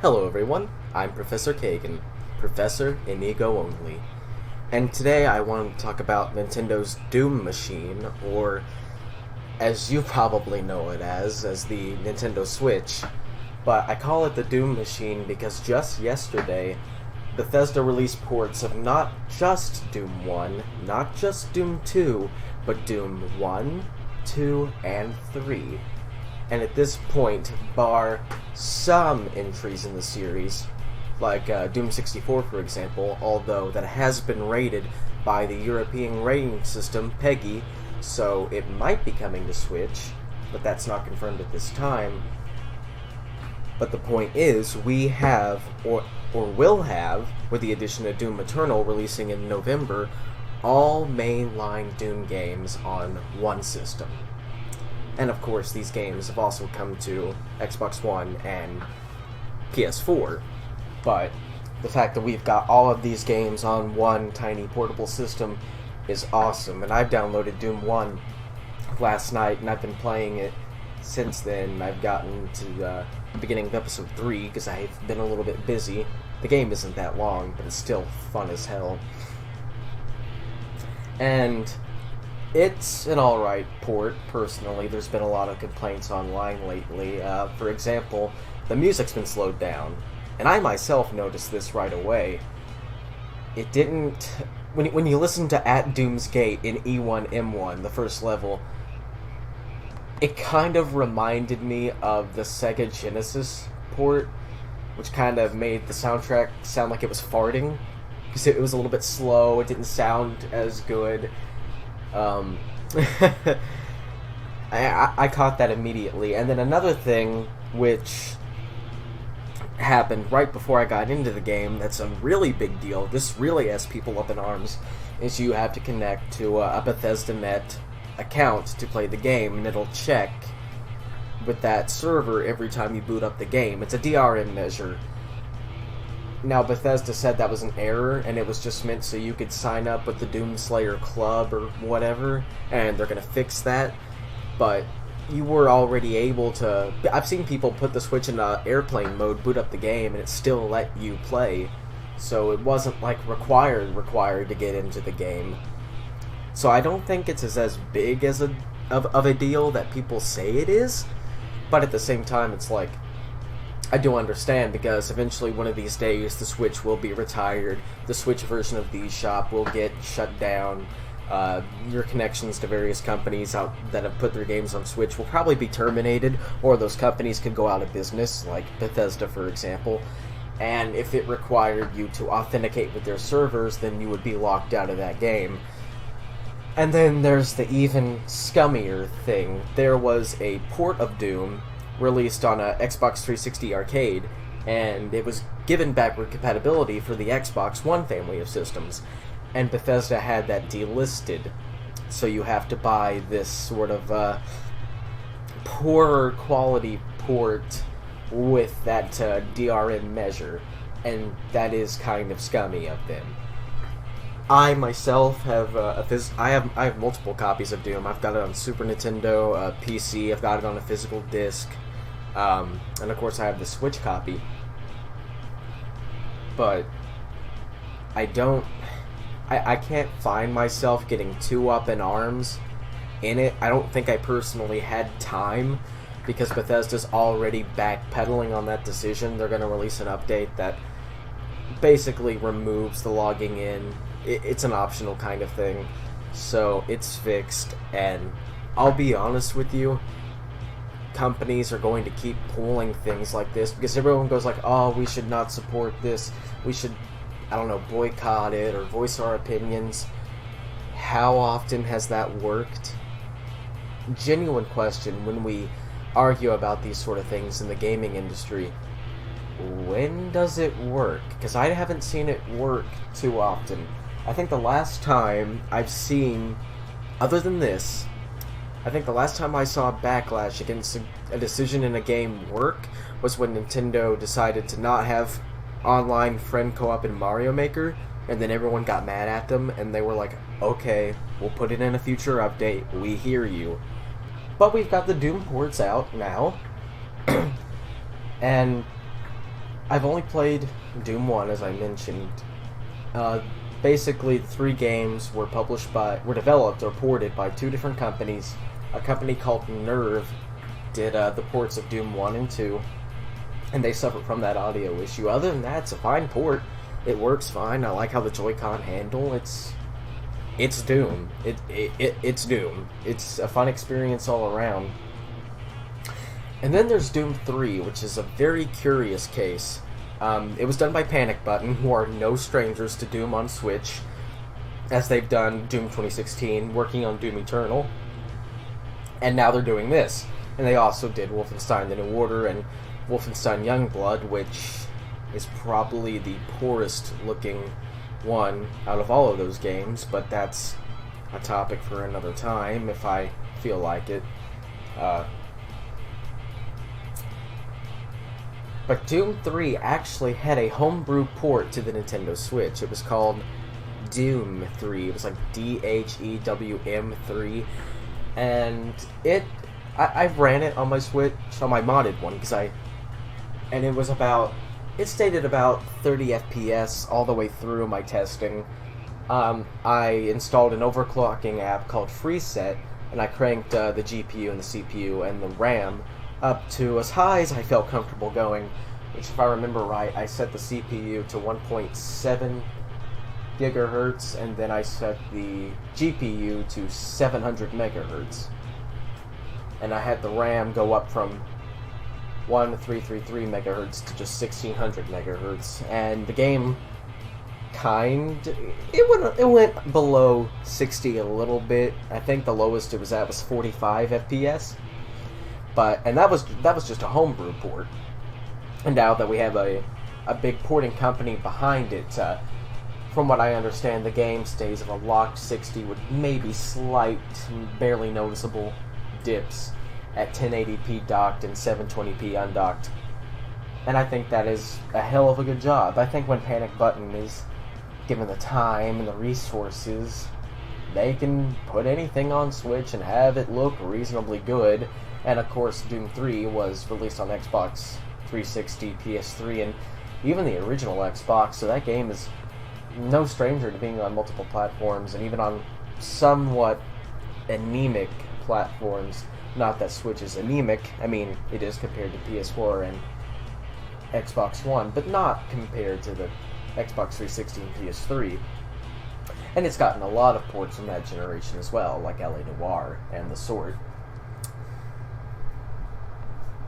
Hello everyone, I'm Professor Kagan, Professor in Ego Only, and today I want to talk about Nintendo's Doom Machine, or as you probably know it as the Nintendo Switch, but I call it the Doom Machine because just yesterday, Bethesda released ports of not just Doom 1, not just Doom 2, but Doom 1, 2, and 3. And at this point, bar some entries in the series, like Doom 64 for example, although that has been rated by the European rating system, PEGI, so it might be coming to Switch, but that's not confirmed at this time. But the point is, we have, or will have, with the addition of Doom Eternal releasing in November, all mainline Doom games on one system. And of course, these games have also come to Xbox One and PS4. But the fact that we've got all of these games on one tiny portable system is awesome. And I've downloaded Doom 1 last night, and I've been playing it since then. I've gotten to the beginning of episode 3 because I've been a little bit busy. The game isn't that long, but it's still fun as hell. And it's an alright port, personally. There's been a lot of complaints online lately. For example, the music's been slowed down. And I myself noticed this right away. It didn't... When you listen to At Doom's Gate in E1M1, the first level, it kind of reminded me of the Sega Genesis port, which kind of made the soundtrack sound like it was farting. Because it was a little bit slow, it didn't sound as good. I caught that immediately. And then another thing which happened right before I got into the game that's a really big deal, this really has people up in arms, is you have to connect to a Bethesda Net account to play the game, and it'll check with that server every time you boot up the game. It's a DRM measure. Now, Bethesda said that was an error, and it was just meant so you could sign up with the Doomslayer Club or whatever, and they're gonna fix that. But you were already able to... I've seen people put the Switch in airplane mode, boot up the game, and it still let you play. So it wasn't, like, required to get into the game. So I don't think it's as big as of a deal that people say it is, but at the same time, it's like, I do understand, because eventually one of these days the Switch will be retired, the Switch version of the eShop will get shut down, your connections to various companies out that have put their games on Switch will probably be terminated, or those companies could go out of business, like Bethesda for example, and if it required you to authenticate with their servers, then you would be locked out of that game. And then there's the even scummier thing. There was a port of Doom released on a Xbox 360 arcade, and it was given backward compatibility for the Xbox One family of systems, and Bethesda had that delisted, so you have to buy this sort of poorer quality port with that DRM measure, and that is kind of scummy of them. I myself have I have multiple copies of Doom. I've got it on Super Nintendo, PC. I've got it on a physical disc, and of course I have the Switch copy. But I can't find myself getting too up in arms in it. I don't think I personally had time, because Bethesda's already backpedaling on that decision. They're going to release an update that basically removes the logging in. It's an optional kind of thing, so it's fixed, and I'll be honest with you, companies are going to keep pulling things like this, because everyone goes like, oh, we should not support this, we should, I don't know, boycott it, or voice our opinions. How often has that worked? Genuine question, when we argue about these sort of things in the gaming industry, when does it work? Because I haven't seen it work too often. I think the last time I've seen, other than this, I think the last time I saw a backlash against a decision in a game work was when Nintendo decided to not have online friend co-op in Mario Maker, and then everyone got mad at them, and they were like, okay, we'll put it in a future update, we hear you. But we've got the Doom ports out now, and I've only played Doom 1, as I mentioned. Uh, Basically, the three games were developed or ported by two different companies. A company called Nerve did the ports of Doom 1 and 2, and they suffered from that audio issue. Other than that, it's a fine port. It works fine. I like how the Joy-Con handle. It's Doom. It's Doom. It's a fun experience all around. And then there's Doom 3, which is a very curious case. It was done by Panic Button, who are no strangers to Doom on Switch, as they've done Doom 2016, working on Doom Eternal, and now they're doing this. And they also did Wolfenstein The New Order and Wolfenstein Youngblood, which is probably the poorest looking one out of all of those games, but that's a topic for another time if I feel like it. But Doom 3 actually had a homebrew port to the Nintendo Switch. It was called Doom 3. It was like DHEWM 3. And I've ran it on my Switch, on my modded one, and it stated about 30 FPS all the way through my testing. I installed an overclocking app called FreeSet, and I cranked the GPU and the CPU and the RAM up to as high as I felt comfortable going, which, if I remember right, I set the CPU to 1.7 gigahertz, and then I set the GPU to 700 megahertz. And I had the RAM go up from 1333 megahertz to just 1600 megahertz, and the game it went below 60 a little bit. I think the lowest it was at was 45 FPS. And that was just a homebrew port. And now that we have a big porting company behind it, from what I understand, the game stays at a locked 60 with maybe slight, barely noticeable dips at 1080p docked and 720p undocked. And I think that is a hell of a good job. I think when Panic Button is given the time and the resources, they can put anything on Switch and have it look reasonably good. And of course, Doom 3 was released on Xbox 360, PS3, and even the original Xbox, so that game is no stranger to being on multiple platforms, and even on somewhat anemic platforms. Not that Switch is anemic, I mean, it is compared to PS4 and Xbox One, but not compared to the Xbox 360 and PS3. And it's gotten a lot of ports from that generation as well, like LA Noire and The Sword.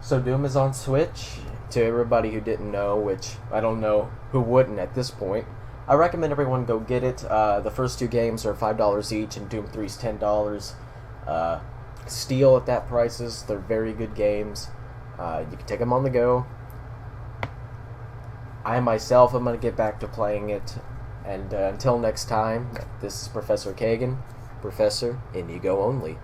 So Doom is on Switch. To everybody who didn't know, which I don't know who wouldn't at this point, I recommend everyone go get it. The first two games are $5 each, and Doom 3 is $10. Steal at that prices. They're very good games. You can take them on the go. I myself am going to get back to playing it. And until next time, this is Professor Kagan. Professor, and you go only.